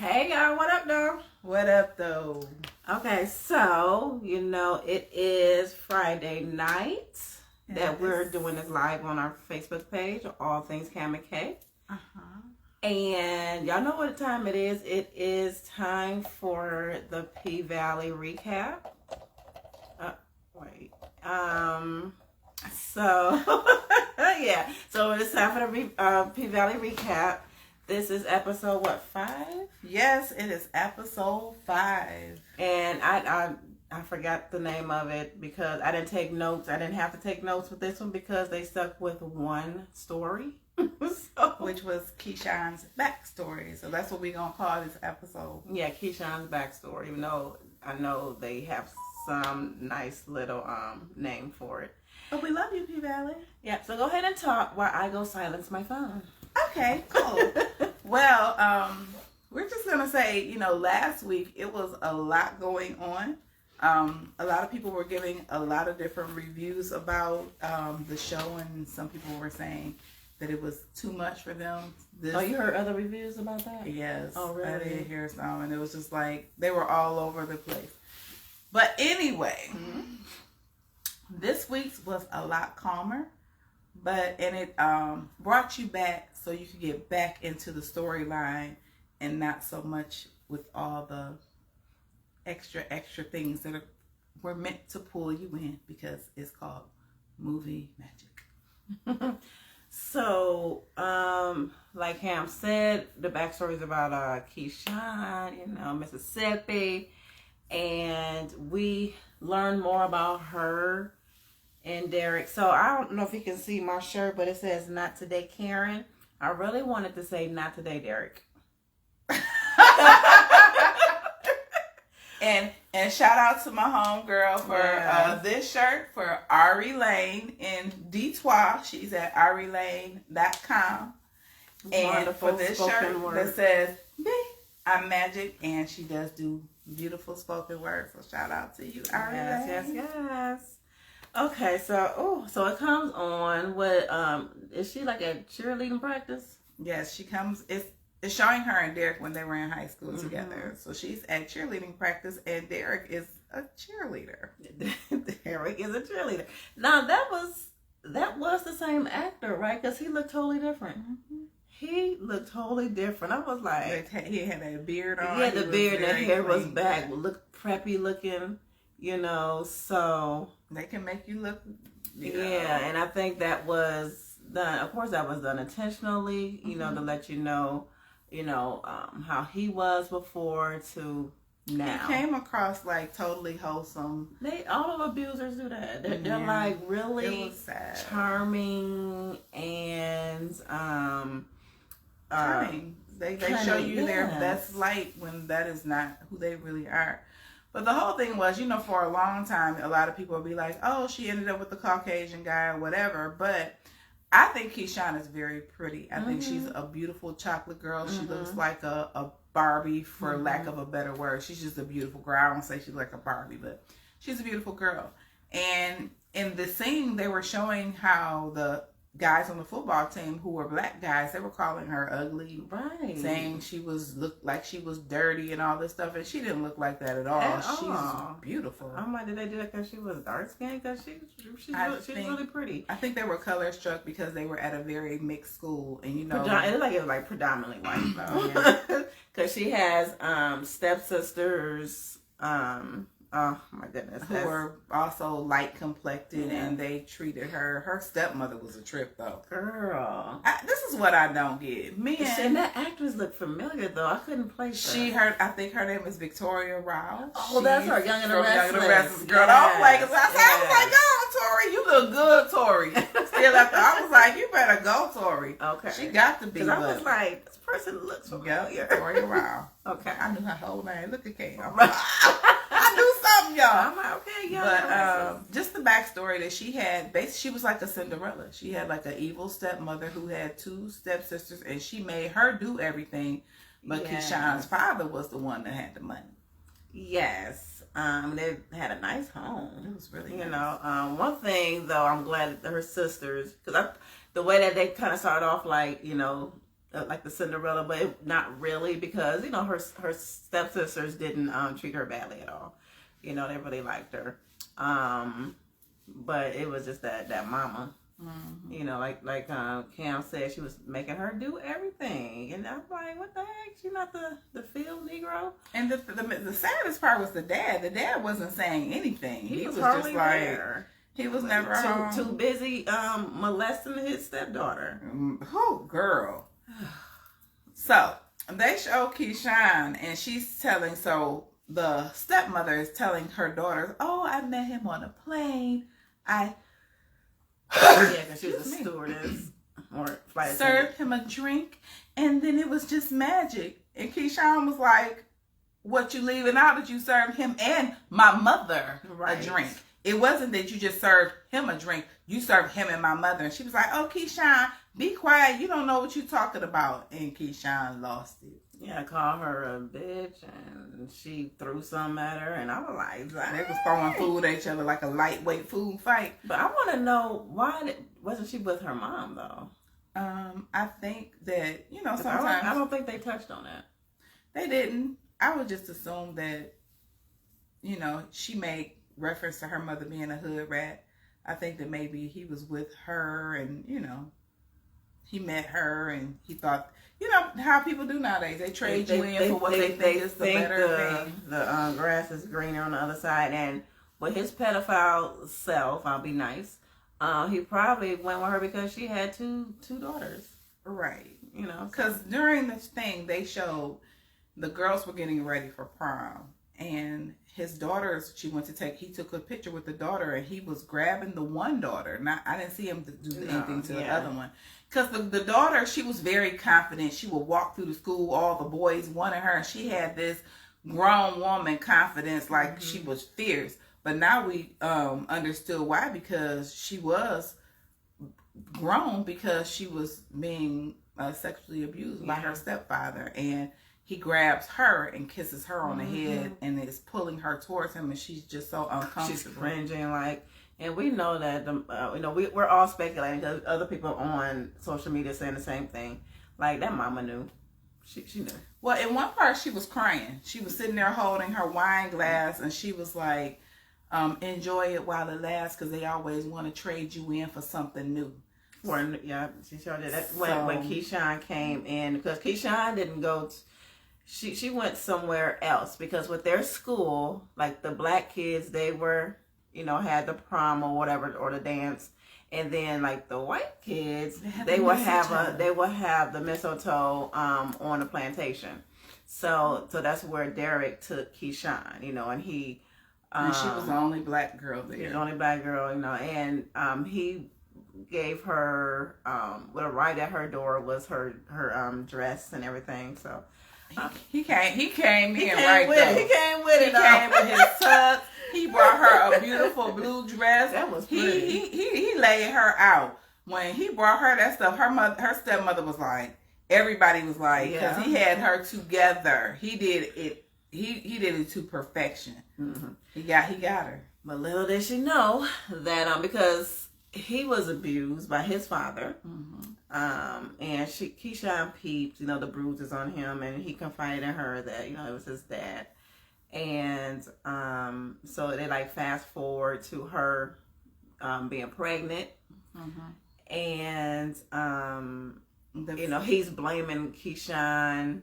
Hey y'all, what up though? What up though? Okay, so it is Friday night that we're doing this live on our Facebook page, All Things Cam and K. And y'all know what time it is. It is time for the P-Valley recap. So yeah, so it's time for the P-Valley recap. This is episode 5? Yes, it is episode 5. And I forgot the name of it because I didn't take notes. I didn't have to take notes with this one because they stuck with one story. Which was Keyshawn's backstory. So that's what we're going to call this episode. Yeah, Keyshawn's backstory. Even though I know they have some nice little name for it. But we love you, P-Valley. Yeah, so go ahead and talk while I go silence my phone. Okay, cool. Well, we're just going to say, last week it was a lot going on. A lot of people were giving a lot of different reviews about the show, and some people were saying that it was too much for them. Oh, you heard other reviews about that? Yes. Oh, really? I did hear some, and it was just like, they were all over the place. But anyway, this week's was a lot calmer, and it brought you back so you could get back into the storyline and not so much with all the extra things that were meant to pull you in because it's called movie magic. So, like Cam said, the backstory is about Keyshawn, Mississippi, and we learn more about her and Derek. So I don't know if you can see my shirt, but it says "Not Today, Karen." I really wanted to say "Not Today, Derek." And shout out to my homegirl for this shirt for Ari Lane in Detroit. She's at arilane.com. And for this shirt that says, I'm magic, and she does do beautiful spoken words. So shout out to you, Ari Lane. Yes. Okay, so it comes on with is she like at cheerleading practice? Yes, she comes. It's showing her and Derek when they were in high school together. So she's at cheerleading practice, and Derek is a cheerleader. Derek is a cheerleader. Now that was the same actor, right? Because he looked totally different. He looked totally different. I was like, he had that beard on. Yeah, the beard and the hair was back. Looked preppy looking, So they can make you look. Yeah, and I think that was done. Of course, that was done intentionally. To let you know. How he was before to now. He came across like totally wholesome. All of abusers do that. They're like really charming and charming. They show you their best light when that is not who they really are. But the whole thing was, for a long time, a lot of people would be like, "Oh, she ended up with the Caucasian guy or whatever," but I think Keyshawn is very pretty. I think she's a beautiful chocolate girl. She looks like a Barbie, for lack of a better word. She's just a beautiful girl. I don't say she's like a Barbie, but she's a beautiful girl. And in the scene, they were showing how the guys on the football team who were black guys, they were calling her ugly, right? Saying she looked like she was dirty and all this stuff, and she didn't look like that at all. She's beautiful. I'm like, did they do that because she was dark skinned? Because she's really pretty. I think they were color struck because they were at a very mixed school, and it was like predominantly white though, because she has stepsisters. Oh my goodness. Who were also light complected, and they treated her. Her stepmother was a trip though. Girl. This is what I don't get. And that actress looked familiar though. I couldn't place her. I think her name is Victoria Rouse. Oh, that's her. Young and the Restless. Girl, I was like, oh, Tori, you look good, Tori. Still after, I was like, you better go, Tori. Okay. She got to be. I was like, this person looks familiar. Victoria Rouse. Okay. I knew her whole name. Look at Kate. I knew something, y'all. I'm like, okay, y'all. But just the backstory that she had, she was like a Cinderella. She had like an evil stepmother who had 2 stepsisters, and she made her do everything. But Keyshawn's father was the one that had the money. Yes. They had a nice home. It was really nice. One thing though, I'm glad that her sisters, because the way that they kind of started off, like, like the Cinderella, but not really, because her stepsisters didn't treat her badly at all. They really liked her. But it was just that mama. Mm-hmm. Like Cam said, she was making her do everything, and I'm like, what the heck? She's not the field Negro. And the saddest part was the dad. The dad wasn't saying anything. He was just like there. He was never home. Too busy molesting his stepdaughter. Oh, girl. So they show Keyshawn, and she's telling. So the stepmother is telling her daughters, "Oh, I met him on a plane. Because she was a stewardess or flight attendant. Served him a drink, and then it was just magic." And Keyshawn was like, "What you leaving out that you served him and my mother a drink? It wasn't that you just served him a drink. You served him and my mother." And she was like, "Oh, Keyshawn, be quiet. You don't know what you're talking about." And Keyshawn lost it. Yeah, I called her a bitch, and she threw something at her, and I was like, they was throwing food at each other like a lightweight food fight. But I want to know, why wasn't she with her mom, though? I think that, sometimes... I don't think they touched on that. They didn't. I would just assume that, she made reference to her mother being a hood rat. I think that maybe he was with her and, he met her and he thought... how people do nowadays. They trade you in for what they think is the better thing. The grass is greener on the other side. And with his pedophile self, I'll be nice, he probably went with her because she had two daughters. Right. Because during this thing, they showed the girls were getting ready for prom. And his daughters, he took a picture with the daughter, and he was grabbing the one daughter. I didn't see him do anything to the other one. Because the daughter, she was very confident. She would walk through the school. All the boys wanted her. And she had this grown woman confidence, like she was fierce. But now we understood why. Because she was grown, because she was being sexually abused by her stepfather. And he grabs her and kisses her on the head and is pulling her towards him. And she's just so uncomfortable. She's cringing and we know that, we're all speculating because other people on social media saying the same thing. Like, that mama knew. She knew. Well, in one part, she was crying. She was sitting there holding her wine glass, and she was like, enjoy it while it lasts, because they always want to trade you in for something new. Yeah, she sure did. That's when Keyshawn came in, because Keyshawn didn't go... She went somewhere else, because with their school, like the black kids, they were... had the prom or whatever, or the dance, and then like the white kids, they will have the mistletoe on the plantation. So that's where Derek took Keyshawn, and he and she was the only black girl there. The only black girl, and he gave her right at her door was her dress and everything. So he came in He came with it. He came with his tux. He brought her a beautiful blue dress. That was pretty. He laid her out. When he brought her that stuff, her stepmother was like, everybody was like, because he had her together. He did it. He did it to perfection. Mm-hmm. He got her. But little did she know that because he was abused by his father, and Keyshawn peeped, the bruises on him, and he confided in her that it was his dad. And so they fast forward to her being pregnant, and he's blaming Keyshawn.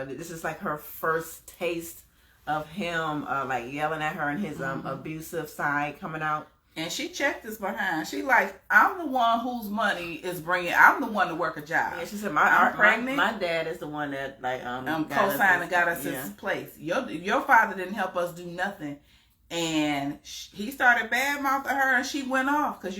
This is her first taste of him yelling at her and his abusive side coming out. And she checked us behind. She like, I'm the one whose money is bringing. I'm the one to work a job. Yeah, she said, my dad is the one that co-signed and got us this place. Your father didn't help us do nothing. And he started badmouthing her, and she went off because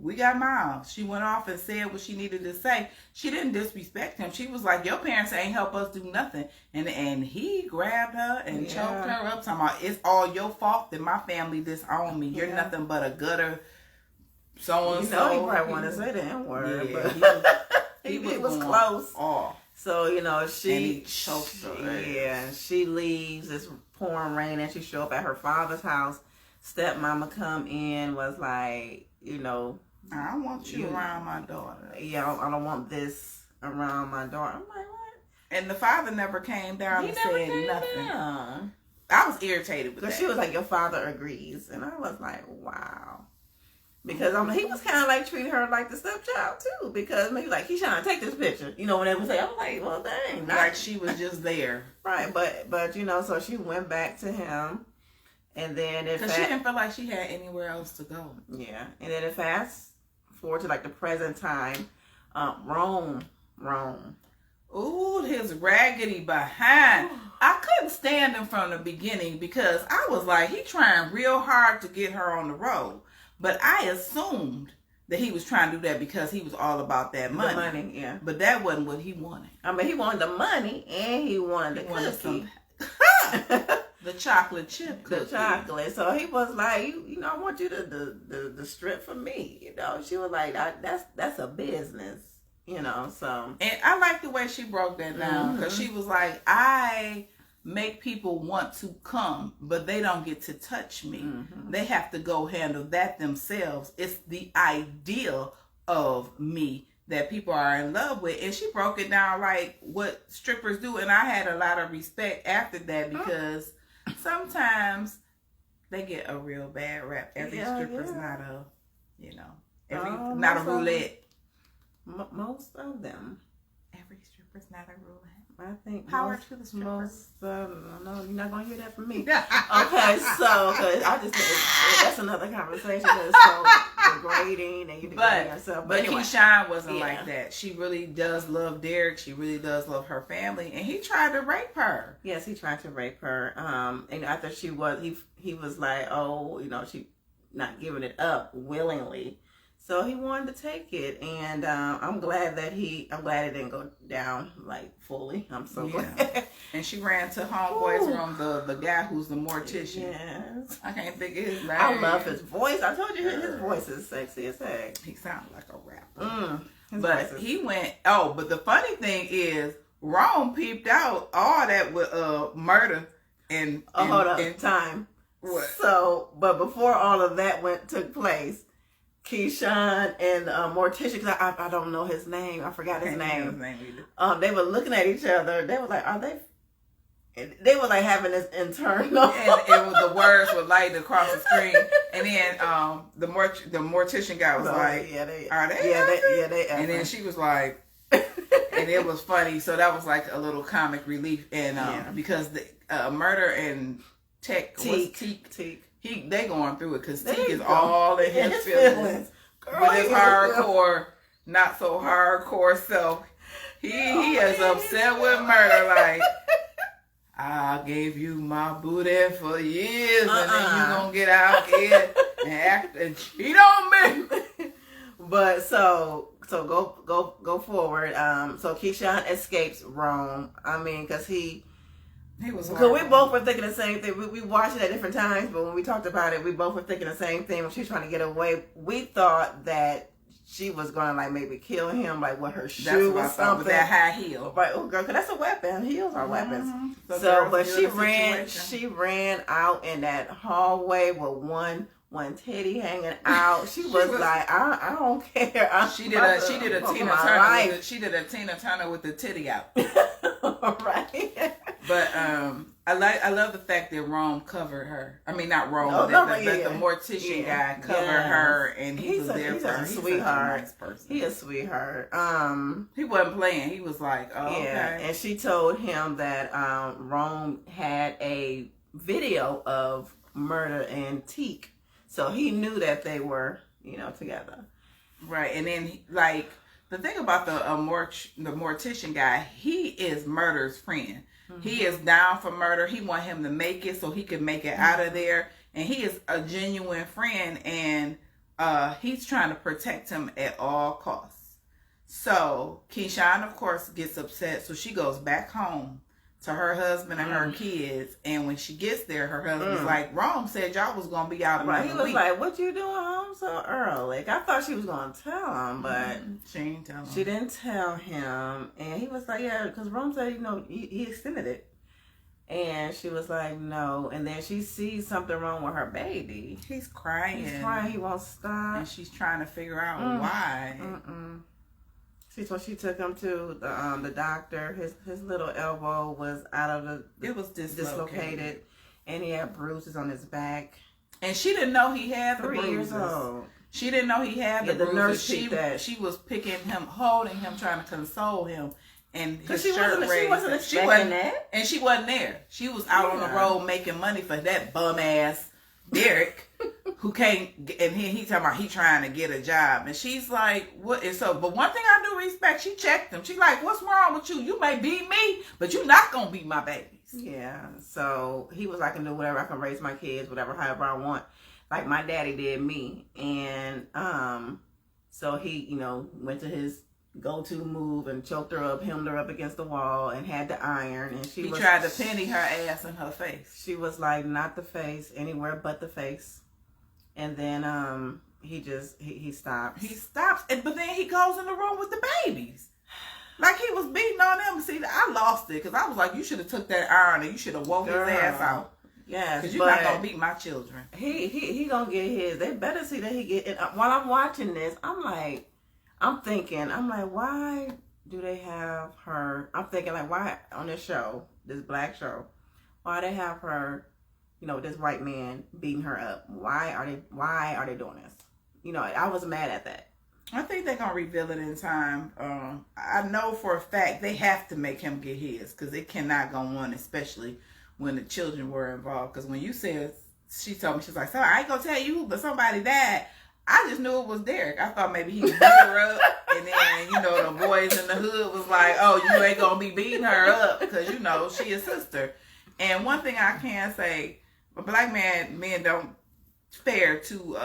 we got mouths. She went off and said what she needed to say. She didn't disrespect him. She was like, your parents ain't help us do nothing. And he grabbed her and choked her up, talking about, it's all your fault that my family disowned me. You're nothing but a gutter. So and so. He probably wanted to say the N-word, but he was close. Off. So she and he choked her. Yeah, and she leaves. It's pouring rain, and she show up at her father's house. Stepmama come in, was like, I don't want you around my daughter. Yeah, I don't want this around my daughter. I'm like, what? And the father never came down and said nothing. Down. I was irritated with that. Because she was like, your father agrees. And I was like, wow. Because he was kind of like treating her like the stepchild too. Because maybe like, Keyshawn, take this picture. You know, when they would say, I was like, well, dang. Like she was just there. Right. But you know, so she went back to him. And then because she didn't feel like she had anywhere else to go. Yeah. And then it fast forward to like the present time. Rome. Ooh, his raggedy behind. I couldn't stand him from the beginning because I was like, he trying real hard to get her on the road. But I assumed that he was trying to do that because he was all about that money. The money, yeah. But that wasn't what he wanted. I mean, he wanted the money and he wanted the cookie. The chocolate chip cookie. The chocolate. So he was like, you know, I want you to the strip for me. You know, she was like, that's a business. You know, so. And I like the way she broke that down because she was like, I make people want to come, but they don't get to touch me. Mm-hmm. They have to go handle that themselves. It's the ideal of me that people are in love with. And she broke it down like what strippers do. And I had a lot of respect after that because sometimes they get a real bad rap. Every stripper's not a, you know, not a roulette. Most of them. Every stripper's not a roulette. I think power to the strippers. No, you're not gonna hear that from me. Okay, so cause I just that's another conversation. It's so degrading, and you degrade yourself. But anyway, Keyshawn wasn't like that. She really does love Derek. She really does love her family, and he tried to rape her. Yes, he tried to rape her. And after he was like, oh, you know, she not giving it up willingly. So he wanted to take it, and I'm glad it didn't go down like fully. I'm so glad. And she ran to homeboy's room, the guy who's the mortician. Yes, I can't think of his name. I love his voice. I told you his voice is sexy as heck. He sounds like a rapper. But he went. Oh, but the funny thing is, Rome peeped out all that with murder and hold up, time. What? So, but before all of that took place. Keyshawn and Morticia, because I don't know his name. I forgot his name. They were looking at each other. They were like, are they? They were like having this internal. And the words were lighting across the screen. And then the mortician guy was like, are they? Yeah, they. And then she was like, and it was funny. So that was like a little comic relief. And because the murder and Teak. They going through it because Teak is all in his feelings. With his hardcore, not so hardcore self. He is upset with murder. Like, I gave you my booty for years, and then you gonna get out here and act and cheat on me. But so go forward. So Keyshawn escapes Rome. I mean, because he was. Because we both were thinking the same thing. We watched it at different times, but when we talked about it, we both were thinking the same thing. When she was trying to get away, we thought that she was gonna like maybe kill him, like with her shoe or something. With that high heel, right? Oh, girl, because that's a weapon. Heels are weapons. So, but she ran out in that hallway with one titty hanging out. She was like, I don't care. She did a Tina Turner. She did a Tina Turner with the titty out. Right. But I love the fact that Rome covered her. I mean, not Rome, but the mortician guy covered her, and he was there for her. He's a sweetheart. He's a nice person. He a sweetheart. He wasn't playing. He was like, oh, okay. And she told him that Rome had a video of murder and Teak, so he knew that they were, together. Right, and then like the thing about the mortician guy, he is Murder's friend. Mm-hmm. He is down for murder. He want him to make it so he can make it out of there. And he is a genuine friend, and he's trying to protect him at all costs. So Keyshawn, of course, gets upset. So she goes back home to her husband and her kids. And when she gets there, her husband's like, Rome said y'all was going to be out another week. He was like, what you doing home so early? I thought she was going to tell him, but she didn't tell him. She didn't tell him. And he was like, yeah, because Rome said, he extended it. And she was like, no. And then she sees something wrong with her baby. He's crying. He won't stop. And she's trying to figure out why. She took him to the doctor. His little elbow was out of the. It was dislocated, and he had bruises on his back. And she didn't know he had the 3 bruises. years old. She didn't know he had the bruises. Nurse she was picking him, holding him, trying to console him, and his she shirt raised. She wasn't expecting that, and she wasn't there. She was out on the road making money for that bum ass Derek, who can't. And he talking about he trying to get a job, and she's like, "What?" And so, but one thing I do respect, she checked him. She's like, "What's wrong with you? You may beat me, but you're not gonna beat my babies." Yeah. So he was like, "I can do whatever. I can raise my kids, whatever, however I want." Like my daddy did me. And so he, went to his go-to move and choked her up, hemmed her up against the wall, and had the iron. And he tried to penny her ass in her face. She was like, not the face, anywhere but the face. And then he stops. He stops, but then he goes in the room with the babies. Like he was beating on them. See, I lost it because I was like, you should have took that iron and you should have woke his ass out. Yes, because you're not gonna beat my children. He gonna get his. They better see that he get. And while I'm watching this, I'm thinking, why do they have her? I'm thinking like, why on this show, this black show, why they have her, this white man beating her up? Why are they doing this? I was mad at that. I think they're gonna reveal it in time. I know for a fact they have to make him get his because it cannot go on, especially when the children were involved. Because when you said, she told me, she's like, "So I ain't gonna tell you, but somebody died." I just knew it was Derek. I thought maybe he beat her up, and then the boys in the hood was like, "Oh, you ain't gonna be beating her up because she a sister." And one thing I can say, black men don't fare too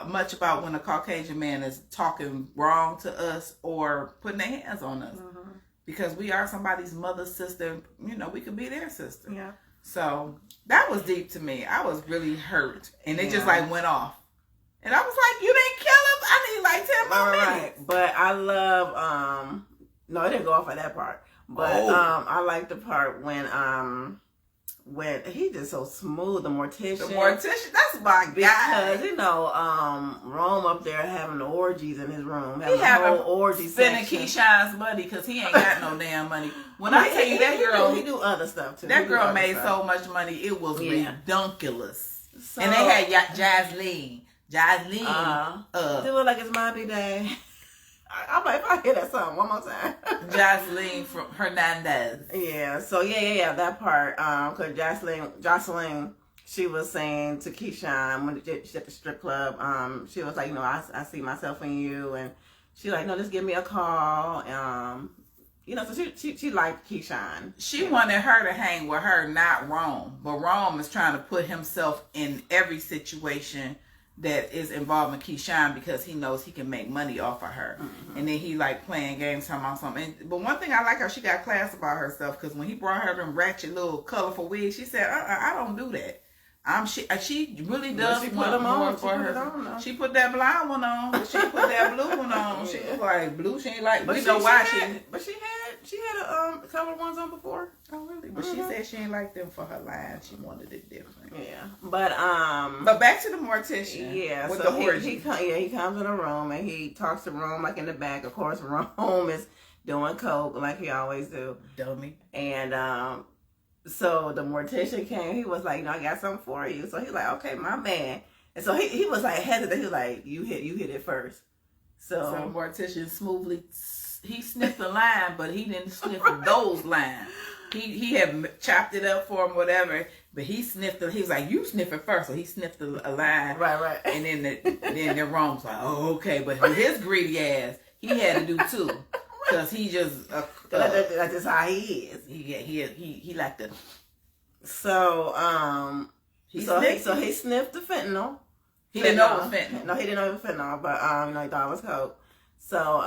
much about when a Caucasian man is talking wrong to us or putting their hands on us. Mm-hmm. Because we are somebody's mother, sister, we could be their sister. Yeah. So that was deep to me. I was really hurt. And it just went off. And I was like, you didn't kill him? I need like 10 more minutes. But I love, no, it didn't go off at that part. But I like the part when he just so smooth, the mortician. The mortician, that's my guy. Because, Rome up there having the orgies in his room. Having a whole orgy spending Keyshawn's money because he ain't got no damn money. When I tell you that girl... He do other stuff, too. That girl made so much money, it was ridiculous. So, and they had Jasleen. Do it like it's Mommy Day. I'm like, if I hear that song one more time. Jocelyn from Hernandez. Yeah. So yeah, that part. Cause Jocelyn, she was saying to Keyshawn when she's at the strip club. She was like, I see myself in you, and she like, no, just give me a call. So she liked Keyshawn. She wanted her to hang with her, not Rome. But Rome is trying to put himself in every situation that is involving Keyshawn because he knows he can make money off of her. Mm-hmm. And then he like playing games, talking about something. But one thing I like how she got class about herself, because when he brought her them ratchet little colorful wigs, she said, I don't do that. She really does put them on for her. She put that blonde one on, but she put that blue one on. She was like blue. She ain't like. But she had a couple of ones on before. Oh really? But she said she ain't like them for her line. She wanted it different. Yeah, but back to the mortician. Yeah, with so the orgy. He comes in the room and he talks to Rome like in the back. Of course, Rome is doing coke like he always do. Dummy. And so the mortician came. He was like, I got something for you. So he's like, okay, my man. And so he was like hesitant. He was like, you hit it first. So the mortician smoothly, he sniffed the line, but he didn't sniff those lines. He had chopped it up for him, whatever. But he sniffed it. He was like, you sniff it first. So he sniffed a line. Right. And then the Rome's like, oh, okay. But with his greedy ass, he had to do two. Because he just... that's just how he is. He like the... So, he sniffed the fentanyl. He didn't know it was fentanyl. No, he didn't know it was fentanyl, but, he thought it was coke. So,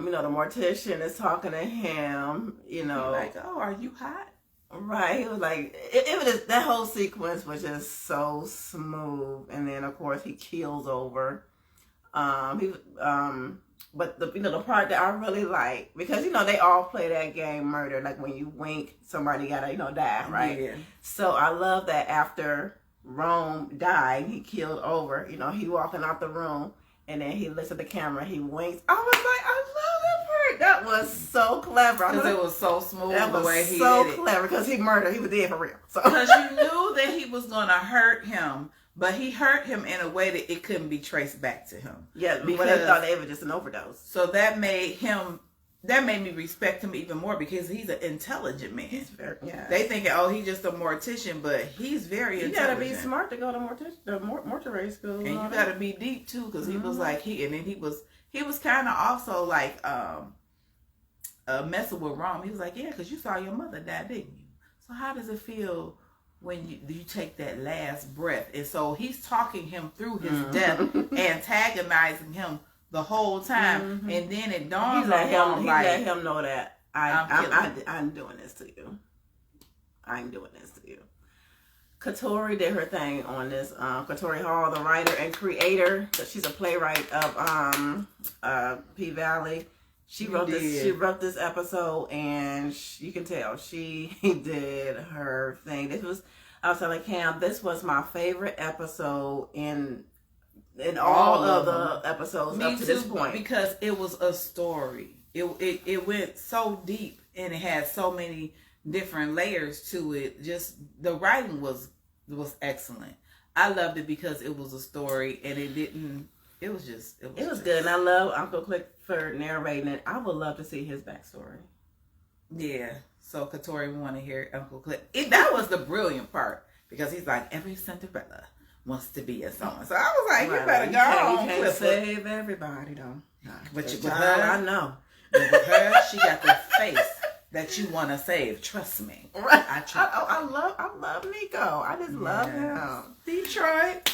the mortician is talking to him, He's like, oh, are you hot? Right. He was like, it was just, that whole sequence was just so smooth. And then, of course, he keels over. But the part that I really like, because they all play that game murder, like when you wink, somebody gotta die, right? Yeah. So I love that after Rome died, he keeled over. He walking out the room, and then he looks at the camera, he winks. I was like, I love That was so clever. Because it was so smooth that the was way he so did it. Clever because he murdered. He was dead for real. Because you knew that he was going to hurt him, but he hurt him in a way that it couldn't be traced back to him. Yeah, because they thought it was just an overdose. So that made me respect him even more because he's an intelligent man. He's very, yeah. They thinking, oh, he's just a mortician, but he's very intelligent. You gotta be smart to go to mortuary school. And you gotta be deep too, because he was like, he was kind of also like messing with Rome. He was like, yeah, because you saw your mother die, didn't you? So how does it feel when you take that last breath? And so he's talking him through his death, antagonizing him the whole time, and then it dawns on him. He let him know that I'm doing this to you. I'm doing this to you. Katori did her thing on this. Katori Hall, the writer and creator, she's a playwright of P-Valley. She wrote this episode, and you can tell she did her thing. I was telling Cam, this was my favorite episode in all of the episodes up to this point, because it was a story. It went so deep, and it had so many different layers to it. Just the writing was excellent. I loved it because it was a story, and it was good. And I love Uncle Click for narrating it. I would love to see his backstory. Yeah. So Katori, we want to hear Uncle Click. That was the brilliant part, because he's like, every Cinderella wants to be a someone. So I was like, you better go on. You can't save everybody though. But with her, I know. But with her, she got the face that you want to save. Trust me. Right. I love Nico. I just love him. Detroit.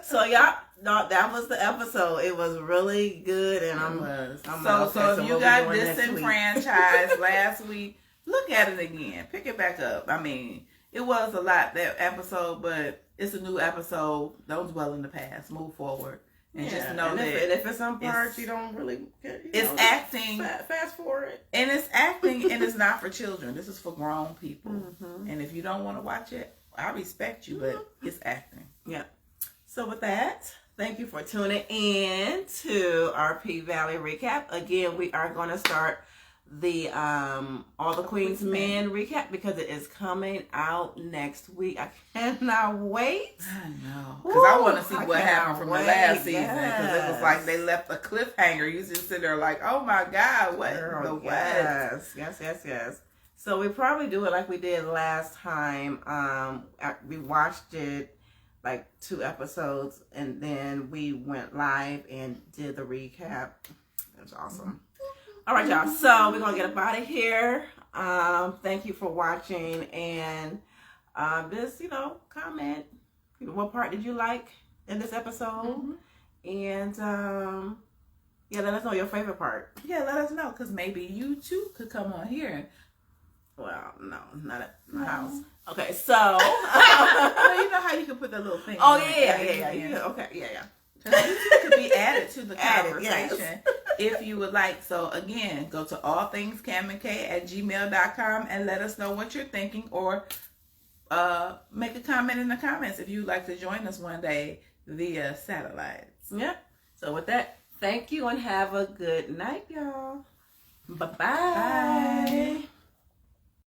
So y'all, that was the episode. It was really good, and so if you got disenfranchised last week, look at it again. Pick it back up. I mean, it was a lot, that episode, but it's a new episode. Don't dwell in the past. Move forward. And just know that if it's some parts you don't really get, acting. Fast forward. And it's acting, and it's not for children. This is for grown people. Mm-hmm. And if you don't want to watch it, I respect you, but it's acting. Yeah. So with that, thank you for tuning in to our P-Valley recap. Again, we are going to start the All the Queen's Men recap, because it is coming out next week. I cannot wait. I know, because I want to see what happened from the last season, because it was like they left a cliffhanger. You just sit there like, oh my God, what? Girl, yes. So we probably do it like we did last time. We watched it like 2 episodes, and then we went live and did the recap. It was awesome. All right, y'all. So we're gonna get up out of here. Thank you for watching, and just comment. What part did you like in this episode? And let us know your favorite part. Yeah, let us know, because maybe you too could come on here. Well, no, not at my house. Okay, so well, you know how you can put that little thing. Oh yeah. Okay, yeah. You could be added to the conversation if you would like. So again, go to allthingscamandk@gmail.com and let us know what you're thinking, or make a comment in the comments if you'd like to join us one day via satellites. Yeah. So with that, thank you and have a good night, y'all. Bye-bye. Bye.